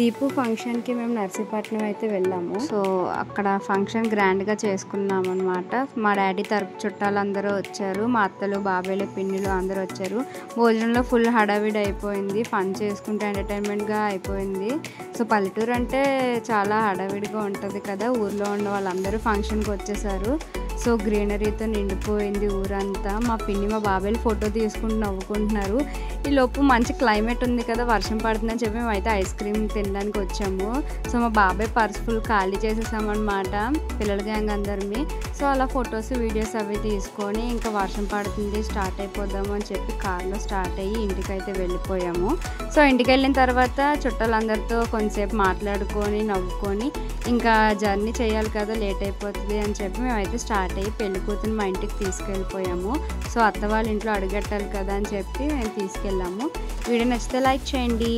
దీపు ఫంక్షన్కి మేము నర్సీపట్నం అయితే వెళ్ళాము. సో అక్కడ ఫంక్షన్ గ్రాండ్గా చేసుకున్నాం అనమాట. మా డాడీ తరపు చుట్టాలు వచ్చారు, మా అత్తలు బాబాయ్లు పిన్నులు అందరూ వచ్చారు. భోజనంలో ఫుల్ హడావిడి అయిపోయింది, ఫన్ చేసుకుంటే ఎంటర్టైన్మెంట్గా అయిపోయింది. సో పల్లెటూరు అంటే చాలా హడావిడిగా ఉంటుంది కదా, ఊర్లో ఉన్న వాళ్ళందరూ ఫంక్షన్కి వచ్చేసారు. సో గ్రీనరీతో నిండిపోయింది ఊరంతా. మా పిన్ని మా బాబాయ్లు ఫోటో తీసుకుంటూ నవ్వుకుంటున్నారు. ఈ లోపు మంచి క్లైమేట్ ఉంది కదా, వర్షం పడుతుందని చెప్పి మేమైతే ఐస్ క్రీమ్ తినడానికి వచ్చాము. సో మా బాబాయ్ పర్స్ ఫుల్ ఖాళీ చేసేసామన్నమాట పిల్లల గ్యాంగ్ అందరినీ. సో అలా ఫొటోస్ వీడియోస్ అవి తీసుకొని ఇంకా వర్షం పడుతుంది స్టార్ట్ అయిపోదాము అని చెప్పి కార్లో స్టార్ట్ అయ్యి ఇంటికైతే వెళ్ళిపోయాము. సో ఇంటికి వెళ్ళిన తర్వాత చుట్టాలందరితో కొంతసేపు మాట్లాడుకొని నవ్వుకొని ఇంకా జర్నీ చేయాలి కదా, లేట్ అయిపోతుంది అని చెప్పి మేమైతే స్టార్ట్ అయ్యి పెళ్లి కూతురు మా ఇంటికి తీసుకెళ్ళిపోయాము. సో అత్త వాళ్ళ ఇంట్లో అడుగట్టాలి కదా అని చెప్పి మేము తీసుకెళ్ళాము. వీడియో నచ్చితే లైక్ చేయండి.